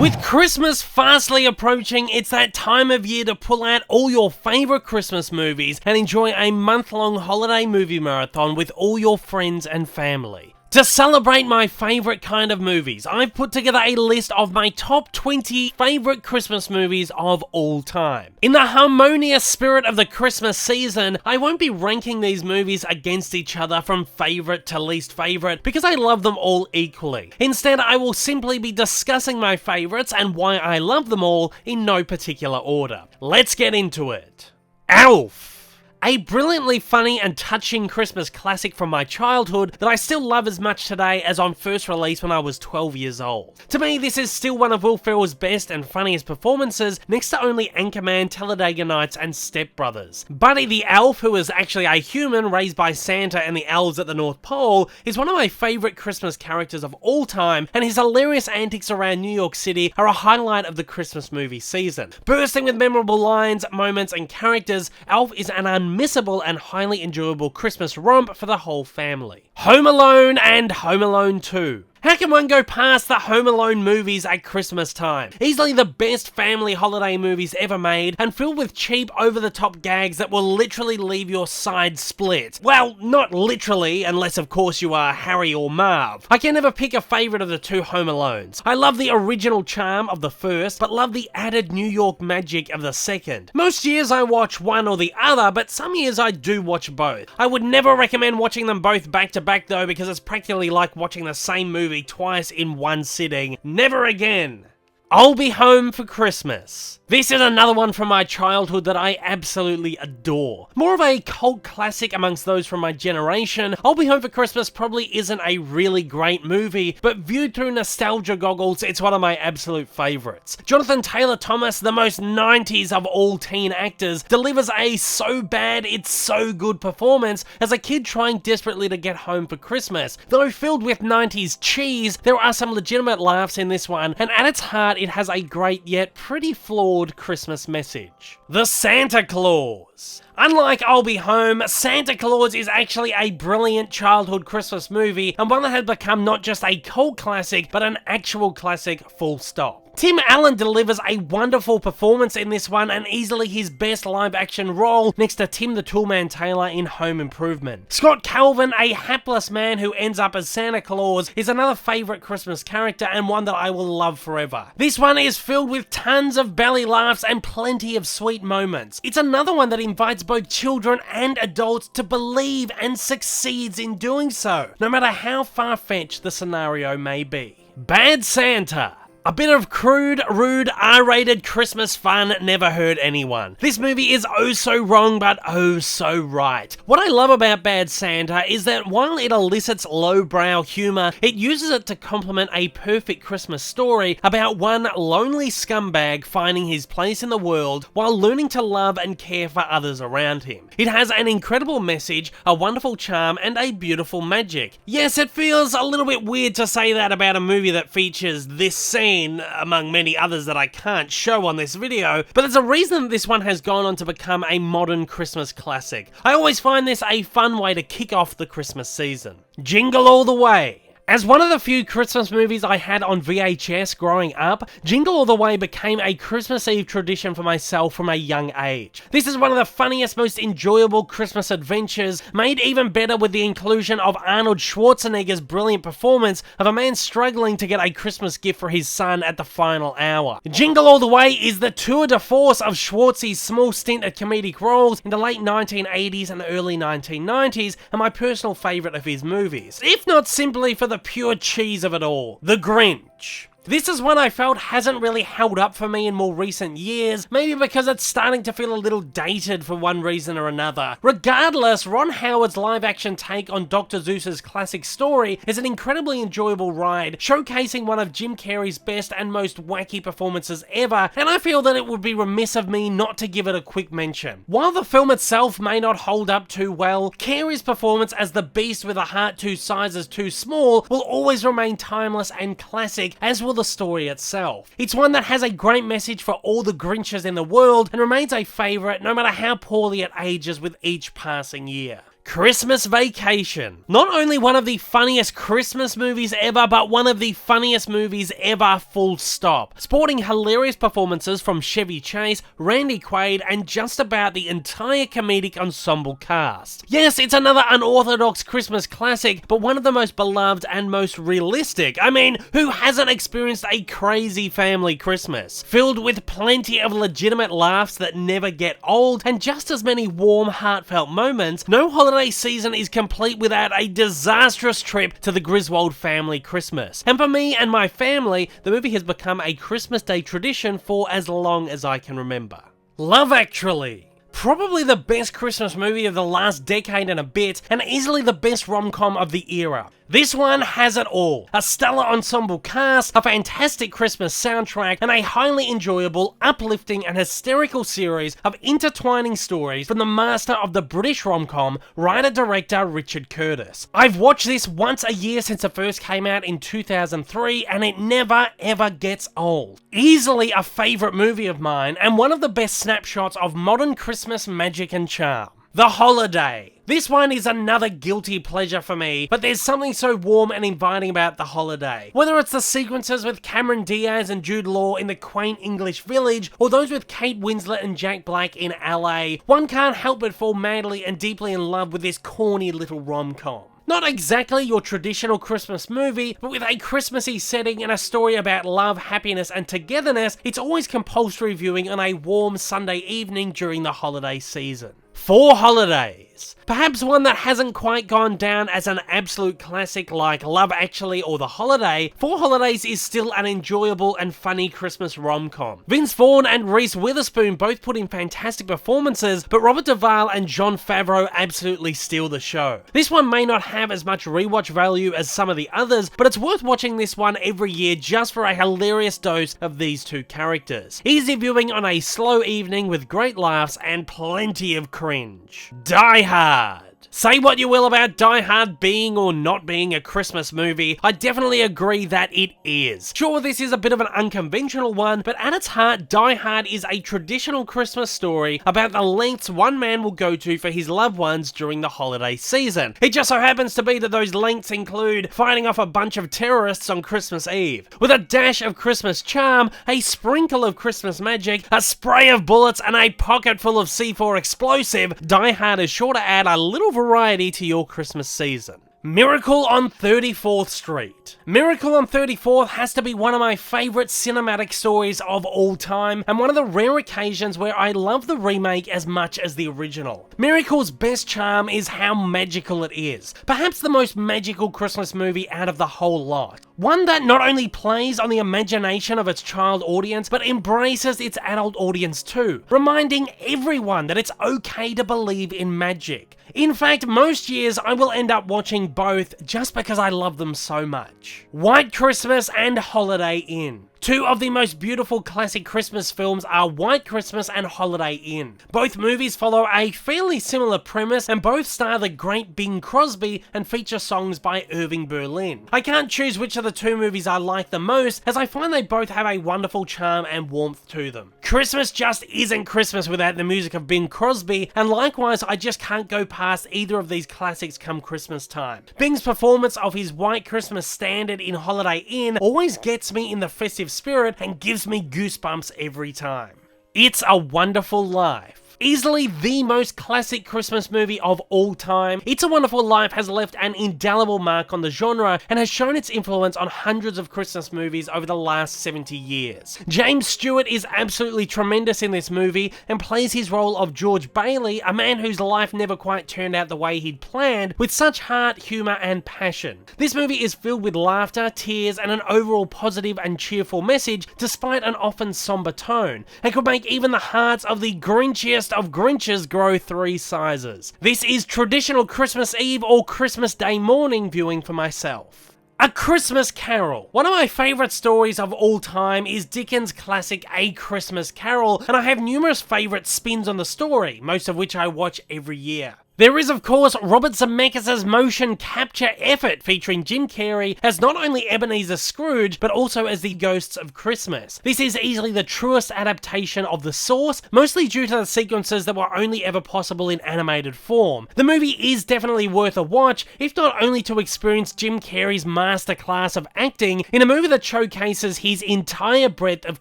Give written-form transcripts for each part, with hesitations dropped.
With Christmas fastly approaching, it's that time of year to pull out all your favourite Christmas movies and enjoy a month-long holiday movie marathon with all your friends and family. To celebrate my favourite kind of movies, I've put together a list of my top 20 favourite Christmas movies of all time. In the harmonious spirit of the Christmas season, I won't be ranking these movies against each other from favourite to least favourite because I love them all equally. Instead, I will simply be discussing my favourites and why I love them all in no particular order. Let's get into it. Alf! A brilliantly funny and touching Christmas classic from my childhood that I still love as much today as on first release when I was 12 years old. To me, this is still one of Will Ferrell's best and funniest performances, next to only Anchorman, Talladega Nights, and Step Brothers. Buddy the Elf, who is actually a human raised by Santa and the elves at the North Pole, is one of my favourite Christmas characters of all time, and his hilarious antics around New York City are a highlight of the Christmas movie season. Bursting with memorable lines, moments, and characters, Alf is an unmissable and highly enjoyable Christmas romp for the whole family. Home Alone and Home Alone 2. How can one go past the Home Alone movies at Christmas time? Easily the best family holiday movies ever made, and filled with cheap, over-the-top gags that will literally leave your side split. Well, not literally, unless of course you are Harry or Marv. I can never pick a favourite of the two Home Alones. I love the original charm of the first, but love the added New York magic of the second. Most years I watch one or the other, but some years I do watch both. I would never recommend watching them both back to back though, because it's practically like watching the same movie twice in one sitting. Never again. I'll Be Home for Christmas. This is another one from my childhood that I absolutely adore. More of a cult classic amongst those from my generation, I'll Be Home for Christmas probably isn't a really great movie, but viewed through nostalgia goggles, it's one of my absolute favourites. Jonathan Taylor Thomas, the most 90s of all teen actors, delivers a so bad it's so good performance as a kid trying desperately to get home for Christmas. Though filled with 90s cheese, there are some legitimate laughs in this one, and at its heart it has a great yet pretty flawed Christmas message. The Santa Claus. Unlike I'll Be Home, Santa Claus is actually a brilliant childhood Christmas movie, and one that has become not just a cult classic, but an actual classic full stop. Tim Allen delivers a wonderful performance in this one, and easily his best live-action role next to Tim the Toolman Taylor in Home Improvement. Scott Calvin, a hapless man who ends up as Santa Claus, is another favourite Christmas character and one that I will love forever. This one is filled with tons of belly laughs and plenty of sweet moments. It's another one that invites both children and adults to believe and succeeds in doing so, no matter how far-fetched the scenario may be. Bad Santa. A bit of crude, rude, R-rated Christmas fun never hurt anyone. This movie is oh so wrong, but oh so right. What I love about Bad Santa is that while it elicits lowbrow humour, it uses it to complement a perfect Christmas story about one lonely scumbag finding his place in the world while learning to love and care for others around him. It has an incredible message, a wonderful charm, and a beautiful magic. Yes, it feels a little bit weird to say that about a movie that features this scene, among many others that I can't show on this video, but there's a reason that this one has gone on to become a modern Christmas classic. I always find this a fun way to kick off the Christmas season. Jingle All The Way. As one of the few Christmas movies I had on VHS growing up, Jingle All The Way became a Christmas Eve tradition for myself from a young age. This is one of the funniest, most enjoyable Christmas adventures, made even better with the inclusion of Arnold Schwarzenegger's brilliant performance of a man struggling to get a Christmas gift for his son at the final hour. Jingle All The Way is the tour de force of Schwartzy's small stint at comedic roles in the late 1980s and early 1990s, and my personal favourite of his movies, if not simply for the pure cheese of it all. The Grinch. This is one I felt hasn't really held up for me in more recent years, maybe because it's starting to feel a little dated for one reason or another. Regardless, Ron Howard's live-action take on Dr. Seuss's classic story is an incredibly enjoyable ride, showcasing one of Jim Carrey's best and most wacky performances ever, and I feel that it would be remiss of me not to give it a quick mention. While the film itself may not hold up too well, Carrey's performance as the beast with a heart 2 sizes too small will always remain timeless and classic, as will the story itself. It's one that has a great message for all the Grinches in the world and remains a favourite no matter how poorly it ages with each passing year. Christmas Vacation. Not only one of the funniest Christmas movies ever, but one of the funniest movies ever, full stop. Sporting hilarious performances from Chevy Chase, Randy Quaid, and just about the entire comedic ensemble cast. Yes, it's another unorthodox Christmas classic, but one of the most beloved and most realistic. I mean, who hasn't experienced a crazy family Christmas? Filled with plenty of legitimate laughs that never get old, and just as many warm, heartfelt moments, no holiday season is complete without a disastrous trip to the Griswold family Christmas. And for me and my family, the movie has become a Christmas Day tradition for as long as I can remember. Love Actually. Probably the best Christmas movie of the last decade and a bit, and easily the best rom-com of the era. This one has it all. A stellar ensemble cast, a fantastic Christmas soundtrack, and a highly enjoyable, uplifting and hysterical series of intertwining stories from the master of the British rom-com, writer-director Richard Curtis. I've watched this once a year since it first came out in 2003, and it never ever gets old. Easily a favourite movie of mine, and one of the best snapshots of modern Christmas magic and charm. The Holiday. This one is another guilty pleasure for me, but there's something so warm and inviting about The Holiday. Whether it's the sequences with Cameron Diaz and Jude Law in the quaint English village, or those with Kate Winslet and Jack Black in LA, one can't help but fall madly and deeply in love with this corny little rom-com. Not exactly your traditional Christmas movie, but with a Christmassy setting and a story about love, happiness, and togetherness, it's always compulsory viewing on a warm Sunday evening during the holiday season. Four Holidays. Perhaps one that hasn't quite gone down as an absolute classic like Love Actually or The Holiday, Four Holidays is still an enjoyable and funny Christmas rom-com. Vince Vaughn and Reese Witherspoon both put in fantastic performances, but Robert Duvall and Jon Favreau absolutely steal the show. This one may not have as much rewatch value as some of the others, but it's worth watching this one every year just for a hilarious dose of these two characters. Easy viewing on a slow evening with great laughs and plenty of cringe. Die Hard. Say what you will about Die Hard being or not being a Christmas movie, I definitely agree that it is. Sure, this is a bit of an unconventional one, but at its heart, Die Hard is a traditional Christmas story about the lengths one man will go to for his loved ones during the holiday season. It just so happens to be that those lengths include fighting off a bunch of terrorists on Christmas Eve. With a dash of Christmas charm, a sprinkle of Christmas magic, a spray of bullets, and a pocket full of C4 explosive, Die Hard is sure to add a little variety to your Christmas season. Miracle on 34th Street. Miracle on 34th has to be one of my favourite cinematic stories of all time, and one of the rare occasions where I love the remake as much as the original. Miracle's best charm is how magical it is. Perhaps the most magical Christmas movie out of the whole lot. One that not only plays on the imagination of its child audience, but embraces its adult audience too, reminding everyone that it's okay to believe in magic. In fact, most years I will end up watching both just because I love them so much. White Christmas and Holiday Inn. Two of the most beautiful classic Christmas films are White Christmas and Holiday Inn. Both movies follow a fairly similar premise and both star the great Bing Crosby and feature songs by Irving Berlin. I can't choose which of the two movies I like the most, as I find they both have a wonderful charm and warmth to them. Christmas just isn't Christmas without the music of Bing Crosby, and likewise I just can't go past either of these classics come Christmas time. Bing's performance of his White Christmas standard in Holiday Inn always gets me in the festive spirit and gives me goosebumps every time. It's a Wonderful Life. Easily the most classic Christmas movie of all time, It's a Wonderful Life has left an indelible mark on the genre and has shown its influence on hundreds of Christmas movies over the last 70 years. James Stewart is absolutely tremendous in this movie and plays his role of George Bailey, a man whose life never quite turned out the way he'd planned, with such heart, humour and passion. This movie is filled with laughter, tears and an overall positive and cheerful message despite an often somber tone, and could make even the hearts of the Grinchiest of Grinches grow 3 sizes. This is traditional Christmas Eve or Christmas Day morning viewing for myself. A Christmas Carol. One of my favourite stories of all time is Dickens' classic A Christmas Carol, and I have numerous favourite spins on the story, most of which I watch every year. There is, of course, Robert Zemeckis' motion capture effort featuring Jim Carrey as not only Ebenezer Scrooge, but also as the Ghosts of Christmas. This is easily the truest adaptation of the source, mostly due to the sequences that were only ever possible in animated form. The movie is definitely worth a watch, if not only to experience Jim Carrey's masterclass of acting in a movie that showcases his entire breadth of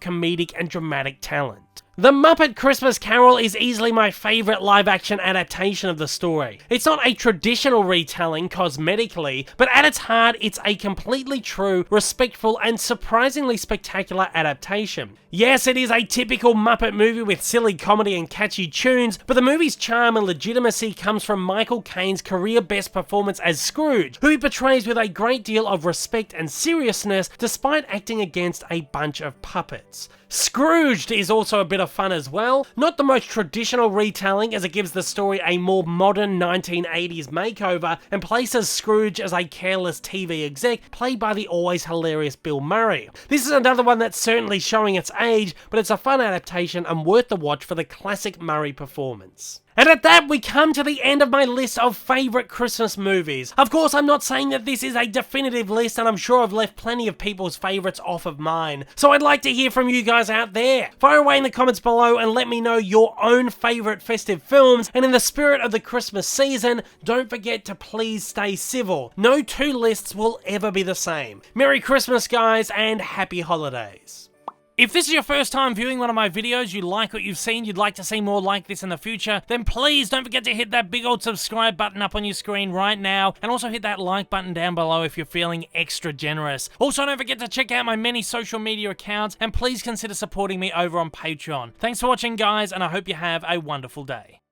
comedic and dramatic talent. The Muppet Christmas Carol is easily my favourite live-action adaptation of the story. It's not a traditional retelling cosmetically, but at its heart, it's a completely true, respectful, and surprisingly spectacular adaptation. Yes, it is a typical Muppet movie with silly comedy and catchy tunes, but the movie's charm and legitimacy comes from Michael Caine's career-best performance as Scrooge, who he portrays with a great deal of respect and seriousness despite acting against a bunch of puppets. Scrooged is also a bit of fun as well. Not the most traditional retelling, as it gives the story a more modern 1980s makeover and places Scrooge as a careless TV exec played by the always hilarious Bill Murray. This is another one that's certainly showing its age, but it's a fun adaptation and worth the watch for the classic Murray performance. And at that, we come to the end of my list of favourite Christmas movies. Of course, I'm not saying that this is a definitive list, and I'm sure I've left plenty of people's favourites off of mine. So I'd like to hear from you guys out there. Fire away in the comments below and let me know your own favourite festive films. And in the spirit of the Christmas season, don't forget to please stay civil. No two lists will ever be the same. Merry Christmas, guys, and happy holidays. If this is your first time viewing one of my videos, you like what you've seen, you'd like to see more like this in the future, then please don't forget to hit that big old subscribe button up on your screen right now, and also hit that like button down below if you're feeling extra generous. Also, don't forget to check out my many social media accounts, and please consider supporting me over on Patreon. Thanks for watching, guys, and I hope you have a wonderful day.